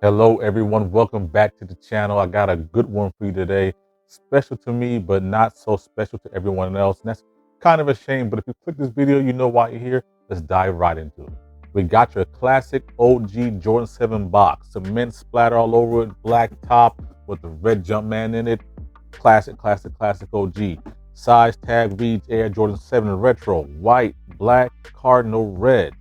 Hello everyone, welcome back to the channel. I got a good one for you today. Special to me, but not so special to everyone else. And that's kind of a shame, but if you click this video, you know why you're here. Let's dive right into it. We got your classic OG Jordan 7 box. Cement splatter all over it, black top with the red Jumpman in it. Classic OG. Size tag reads Air Jordan 7 Retro. White, black, cardinal, red.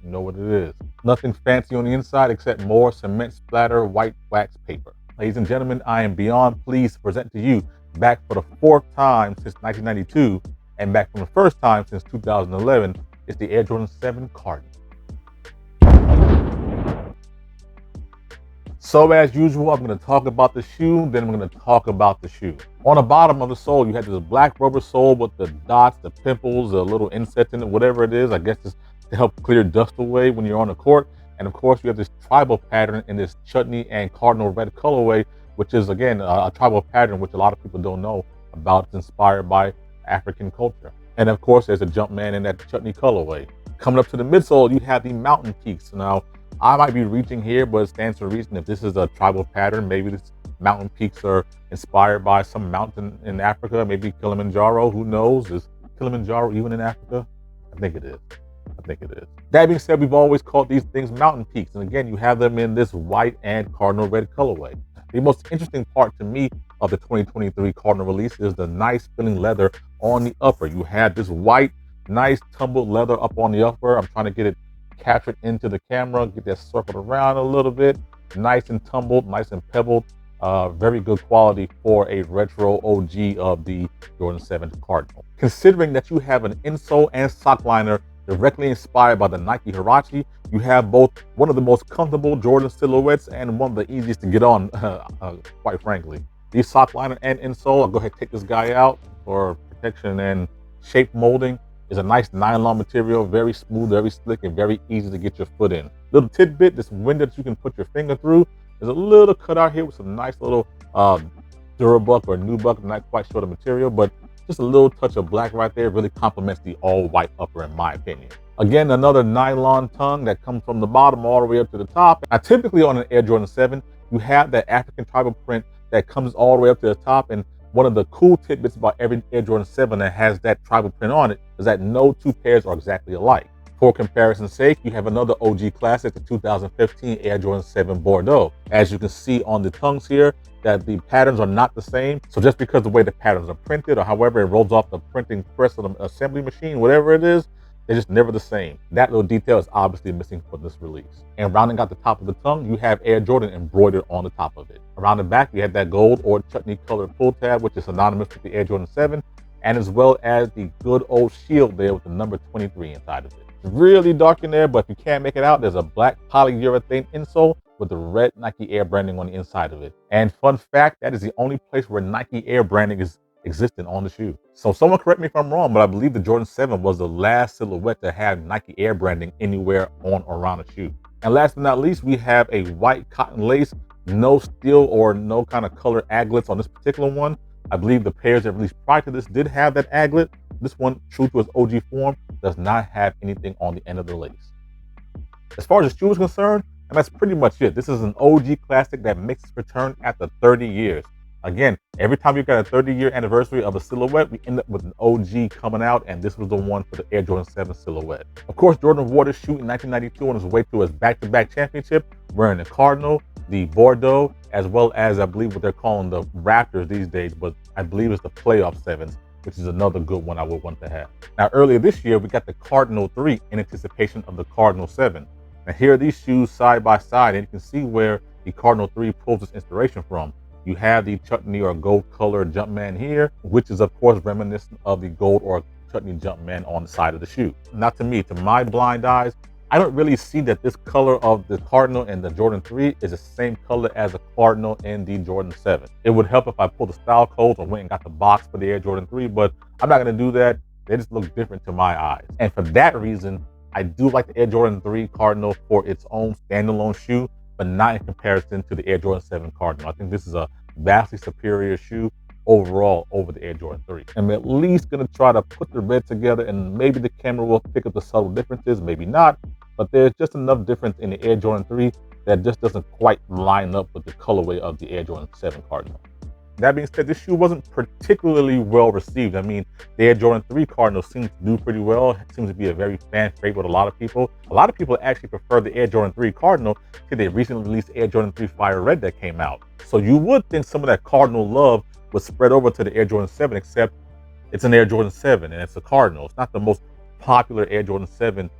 You know what it is. Nothing fancy on the inside except more cement splatter white wax paper. Ladies and gentlemen, I am beyond pleased to present to you, back for the fourth time since 1992 and back from the first time since 2011, it's the Air Jordan 7 Cardinal. So as usual, I'm going to talk about the shoe, then I'm going to talk about the shoe. On the bottom of the sole, you have this black rubber sole with the dots, the pimples, the little insets in it, whatever it is. I guess it's to help clear dust away when you're on the court. And of course, you have this tribal pattern in this chutney and cardinal red colorway, which is, again, a tribal pattern, which a lot of people don't know about. It's inspired by African culture. And of course, there's a Jumpman in that chutney colorway. Coming up to the midsole, you have the mountain peaks. Now, I might be reaching here, but it stands to reason if this is a tribal pattern, maybe this mountain peaks are inspired by some mountain in Africa, maybe Kilimanjaro, who knows? Is Kilimanjaro even in Africa? I think it is. That being said, we've always called these things mountain peaks. And again, you have them in this white and cardinal red colorway. The most interesting part to me of the 2023 Cardinal release is the nice feeling leather on the upper. You have this white, nice tumbled leather up on the upper. I'm trying to get it captured into the camera, get that circled around a little bit, nice and tumbled, nice and pebbled. Very good quality for a retro OG of the Jordan 7 Cardinal. Considering that you have an insole and sock liner directly inspired by the Nike Huarache, you have both one of the most comfortable Jordan silhouettes and one of the easiest to get on, quite frankly. These sock liner and insole, I'll go ahead and take this guy out for protection and shape molding. Is a nice nylon material, very smooth, very slick, and very easy to get your foot in. Little tidbit, this window that you can put your finger through, there's a little cutout here with some nice little Durabuck or Nubuck, I'm not quite sure the material, but just a little touch of black right there really complements the all white upper in my opinion. Again, another nylon tongue that comes from the bottom all the way up to the top. Now, typically on an Air Jordan 7, you have that African tribal print that comes all the way up to the top, and one of the cool tidbits about every Air Jordan 7 that has that tribal print on it is that no two pairs are exactly alike. For comparison's sake, you have another OG classic, the 2015 Air Jordan 7 Bordeaux. As you can see on the tongues here, that the patterns are not the same. So just because the way the patterns are printed or however it rolls off the printing press of the assembly machine, whatever it is, they're just never the same. That little detail is obviously missing from this release. And rounding out the top of the tongue, you have Air Jordan embroidered on the top of it. Around the back, you have that gold or chutney colored pull tab, which is synonymous with the Air Jordan 7, and as well as the good old shield there with the number 23 inside of it. It's really dark in there, but if you can't make it out, there's a black polyurethane insole with the red Nike Air branding on the inside of it. And fun fact, that is the only place where Nike Air branding is existent on the shoe. So someone correct me if I'm wrong, but I believe the Jordan 7 was the last silhouette to have Nike Air branding anywhere on or around a shoe. And last but not least, we have a white cotton lace, no steel or no kind of color aglets on this particular one. I believe the pairs that released prior to this did have that aglet. This one, true to its OG form, does not have anything on the end of the lace. As far as the shoe is concerned, and that's pretty much it. This is an OG classic that makes its return after 30 years. Again, every time you've got a 30-year anniversary of a silhouette, we end up with an OG coming out, and this was the one for the Air Jordan 7 silhouette. Of course, Jordan wore this shoe in 1992 on his way to his back-to-back championship, wearing the Cardinal, the Bordeaux, as well as I believe what they're calling the Raptors these days, but I believe it's the Playoff 7s, which is another good one I would want to have. Now, earlier this year, we got the Cardinal 3 in anticipation of the Cardinal 7. Now, here are these shoes side by side, and you can see where the Cardinal 3 pulls its inspiration from. You have the chutney or gold colored Jumpman here, which is of course reminiscent of the gold or chutney Jumpman on the side of the shoe. Not to me, to my blind eyes, I don't really see that this color of the Cardinal and the Jordan 3 is the same color as the Cardinal and the Jordan 7. It would help if I pulled the style codes or went and got the box for the Air Jordan 3, but I'm not gonna do that. They just look different to my eyes. And for that reason, I do like the Air Jordan 3 Cardinal for its own standalone shoe, but not in comparison to the Air Jordan 7 Cardinal. I think this is a vastly superior shoe overall over the Air Jordan 3. I'm at least gonna try to put the red together, and maybe the camera will pick up the subtle differences, maybe not. but there's just enough difference in the Air Jordan 3 that just doesn't quite line up with the colorway of the Air Jordan 7 Cardinal. That being said, this shoe wasn't particularly well received. I mean, the Air Jordan 3 Cardinal seems to do pretty well. It seems to be a very fan favorite with a lot of people. A lot of people actually prefer the Air Jordan 3 Cardinal to the recently released Air Jordan 3 Fire Red that came out. So you would think some of that Cardinal love would spread over to the Air Jordan 7, except it's an Air Jordan 7 and it's a Cardinal. It's not the most popular Air Jordan 7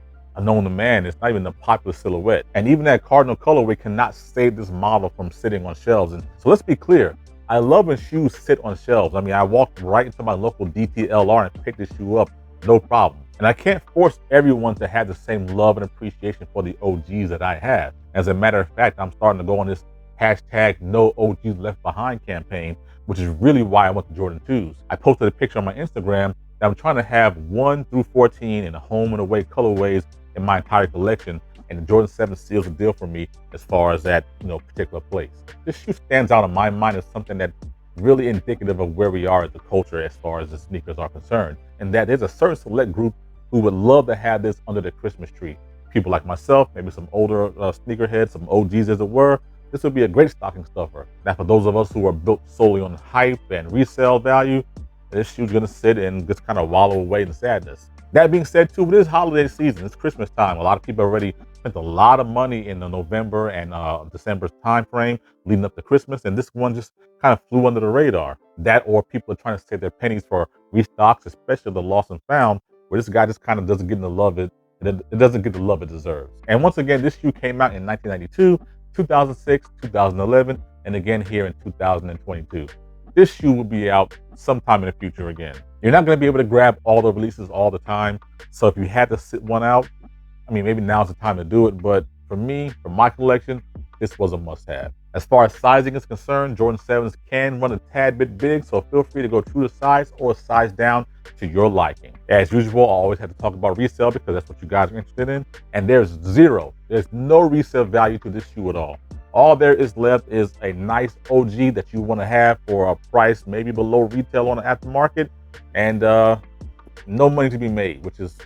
known to man. It's not even a popular silhouette. And even that Cardinal colorway cannot save this model from sitting on shelves. And so let's be clear. I love when shoes sit on shelves. I mean, I walked right into my local DTLR and picked this shoe up, no problem. And I can't force everyone to have the same love and appreciation for the OGs that I have. As a matter of fact, I'm starting to go on this hashtag no OGs left behind campaign, which is really why I went to Jordan 2s. I posted a picture on my Instagram that I'm trying to have 1 through 14 in the home and away colorways in my entire collection. And the Jordan 7 seals the deal for me as far as that, particular place. This shoe stands out in my mind as something that's really indicative of where we are as a culture as far as the sneakers are concerned. And that there's a certain select group who would love to have this under their Christmas tree. People like myself, maybe some older sneakerheads, some OGs as it were. This would be a great stocking stuffer. Now, for those of us who are built solely on hype and resale value, this shoe's gonna sit and just kind of wallow away in sadness. That being said, too, it is holiday season. It's Christmas time. A lot of people already spent a lot of money in the November and December time frame leading up to Christmas, and this one just kind of flew under the radar. That, or people are trying to save their pennies for restocks, especially the lost and found, where this guy just kind of doesn't get the love it doesn't get the love it deserves. And once again, this shoe came out in 1992, 2006, 2011, and again here in 2022. This shoe will be out sometime in the future again. You're not going to be able to grab all the releases all the time. So if you had to sit one out, I mean, maybe now's the time to do it. But for me, for my collection, this was a must-have. As far as sizing is concerned, Jordan 7s can run a tad bit big, so feel free to go true to size or size down to your liking. As usual, I always have to talk about resale because that's what you guys are interested in. And there's no resale value to this shoe at all. All there is left is a nice OG that you want to have for a price maybe below retail on the aftermarket, and no money to be made, which is,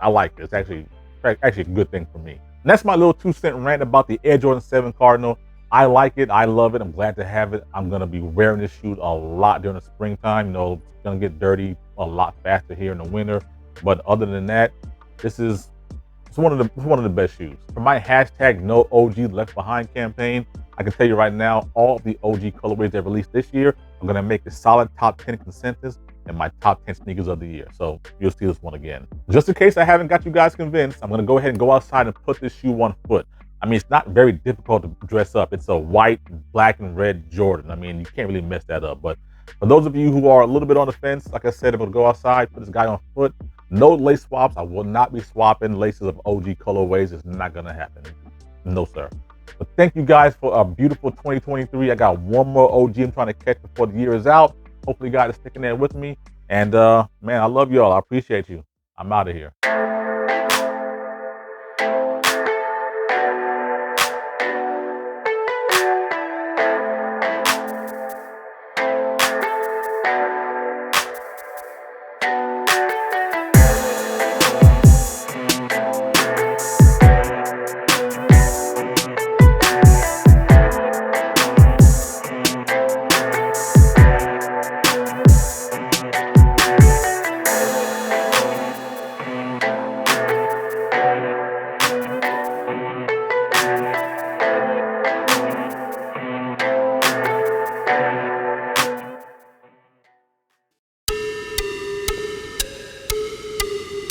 I like this. Actually a good thing for me. And that's my little 2-cent rant about the Air Jordan 7 Cardinal. I like it. I love it. I'm glad to have it. I'm going to be wearing this shoe a lot during the springtime. It's going to get dirty a lot faster here in the winter. But other than that, it's one of the best shoes. For my hashtag no OG left behind campaign, I can tell you right now, all of the OG colorways that released this year are going to make a solid top 10 consensus in my top 10 sneakers of the year. So you'll see this one again. Just in case I haven't got you guys convinced, I'm going to go ahead and go outside and put this shoe on foot. I mean, it's not very difficult to dress up. It's a white, black, and red Jordan. I mean, you can't really mess that up. But for those of you who are a little bit on the fence, like I said, I'm going to go outside, put this guy on foot. No lace swaps. I will not be swapping laces of OG colorways. It's not going to happen. No, sir. But thank you guys for a beautiful 2023. I got one more OG I'm trying to catch before the year is out. Hopefully you guys are sticking there with me. And man, I love y'all. I appreciate you. I'm out of here.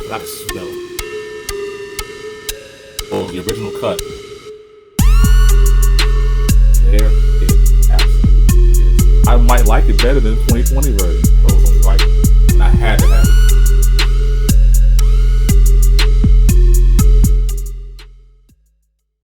Not smell. Oh, the original cut. There it absolutely is. I might like it better than the 2020 version.